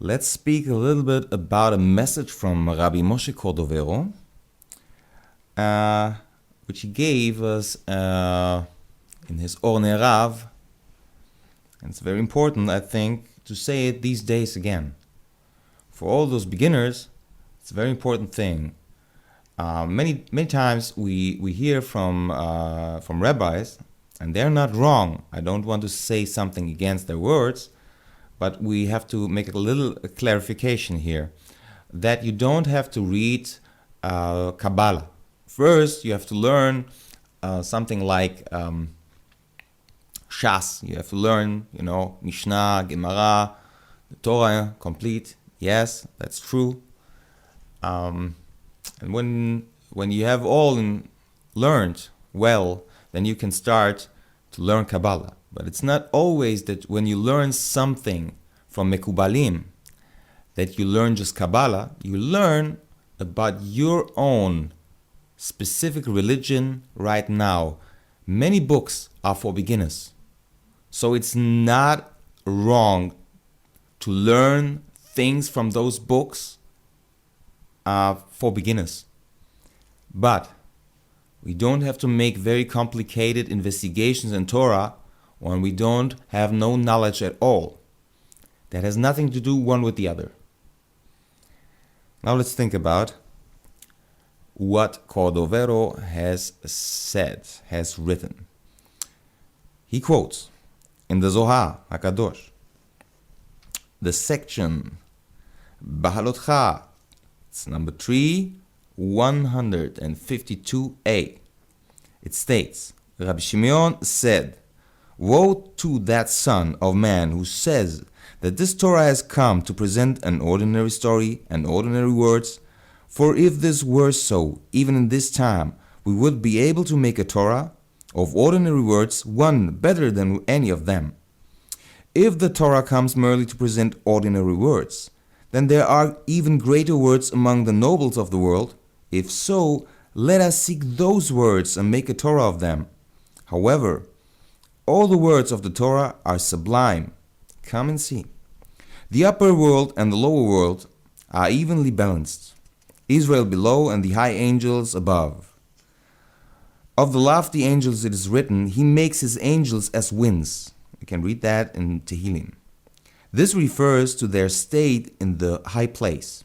Let's speak a little bit about a message from Rabbi Emeth Cordovero, which he gave us in his Orne Rav. And it's very important, I think, to say it these days again. For all those beginners, it's a very important thing. Many times we hear from rabbis, and they're not wrong. I don't want to say something against their words, but we have to make a little clarification here, that you don't have to read Kabbalah. First, you have to learn something like Shas. You have to learn, Mishnah, Gemara, the Torah, complete. Yes, that's true. And when you have all learned well, then you can start to learn Kabbalah. But it's not always that when you learn something from Mekubalim, that you learn just Kabbalah. You learn about your own specific religion right now. Many books are for beginners. So it's not wrong to learn things from those books for beginners. But we don't have to make very complicated investigations in Torah when we don't have no knowledge at all. That has nothing to do one with the other. Now let's think about what Cordovero has said, has written. He quotes in the Zohar HaKadosh, the section Bahalotcha, it's number 3, 152a. It states, Rabbi Shimeon said, "Woe to that son of man who says that this Torah has come to present an ordinary story and ordinary words. For if this were so, even in this time, we would be able to make a Torah of ordinary words, one better than any of them. If the Torah comes merely to present ordinary words, then there are even greater words among the nobles of the world. If so, let us seek those words and make a Torah of them. However, all the words of the Torah are sublime. Come and see. The upper world and the lower world are evenly balanced. Israel below and the high angels above. Of the lofty angels it is written, he makes his angels as winds." You can read that in Tehillim. This refers to their state in the high place.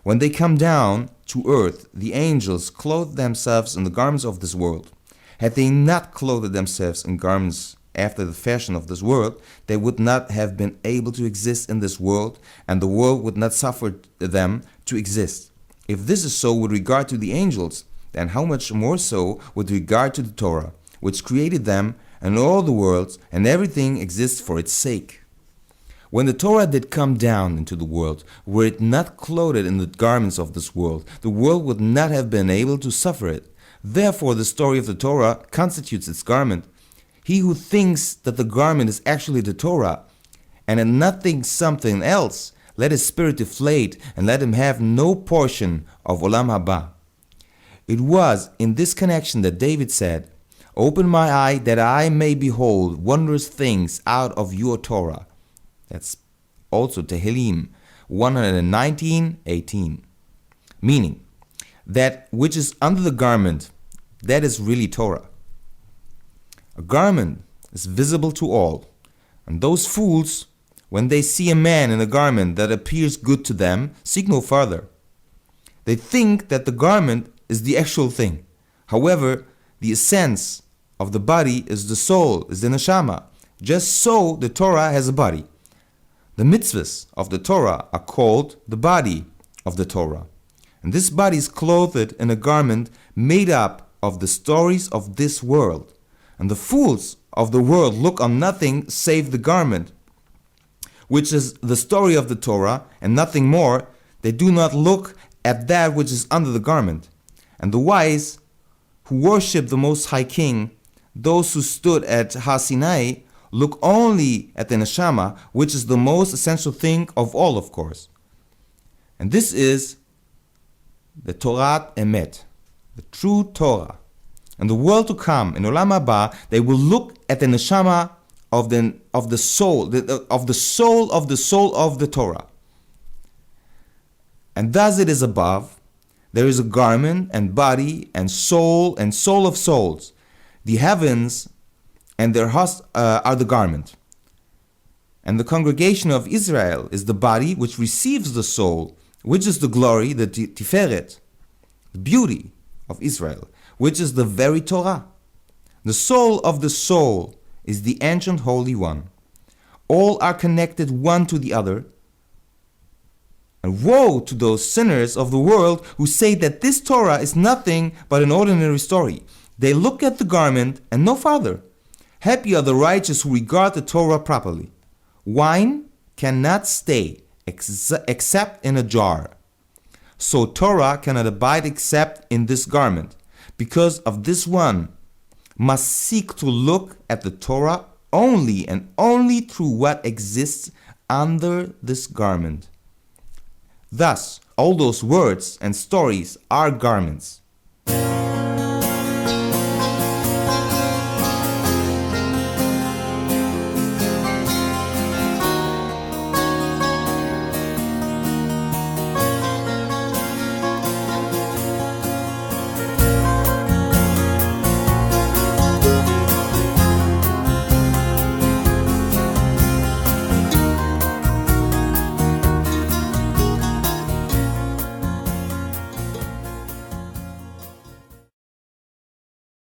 When they come down to earth, the angels clothe themselves in the garments of this world. Had they not clothed themselves in garments after the fashion of this world, they would not have been able to exist in this world, and the world would not suffer them to exist. If this is so with regard to the angels, then how much more so with regard to the Torah, which created them and all the worlds, and everything exists for its sake. When the Torah did come down into the world, were it not clothed in the garments of this world, the world would not have been able to suffer it. Therefore, the story of the Torah constitutes its garment. He who thinks that the garment is actually the Torah, and nothing something else, let his spirit deflate, and let him have no portion of Olam Haba. It was in this connection that David said, "Open my eye that I may behold wondrous things out of your Torah." That's also Tehillim 119:18. Meaning, that which is under the garment, that is really Torah. A garment is visible to all, and those fools, when they see a man in a garment that appears good to them, seek no further. They think that the garment is the actual thing. However, the essence of the body is the soul, is the neshama. Just so the Torah has a body. The mitzvahs of the Torah are called the body of the Torah. And this body is clothed in a garment made up of the stories of this world. And the fools of the world look on nothing save the garment, which is the story of the Torah, and nothing more. They do not look at that which is under the garment. And the wise, who worship the Most High King, those who stood at Har Sinai, look only at the neshama, which is the most essential thing of all, of course. And this is the Torah Emet, the true Torah. And the world to come, in Olam Haba, they will look at the neshama of the soul of the Torah. And thus it is above. There is a garment and body and soul of souls. The heavens and their host are the garment. And the congregation of Israel is the body which receives the soul, which is the glory, the tiferet, the beauty of Israel, which is the very Torah. The soul of the soul is the ancient Holy One. All are connected one to the other. And woe to those sinners of the world who say that this Torah is nothing but an ordinary story. They look at the garment and no farther. Happy are the righteous who regard the Torah properly. Wine cannot stay except in a jar. So Torah cannot abide except in this garment. Because of this one must seek to look at the Torah only and only through what exists under this garment. Thus, all those words and stories are garments.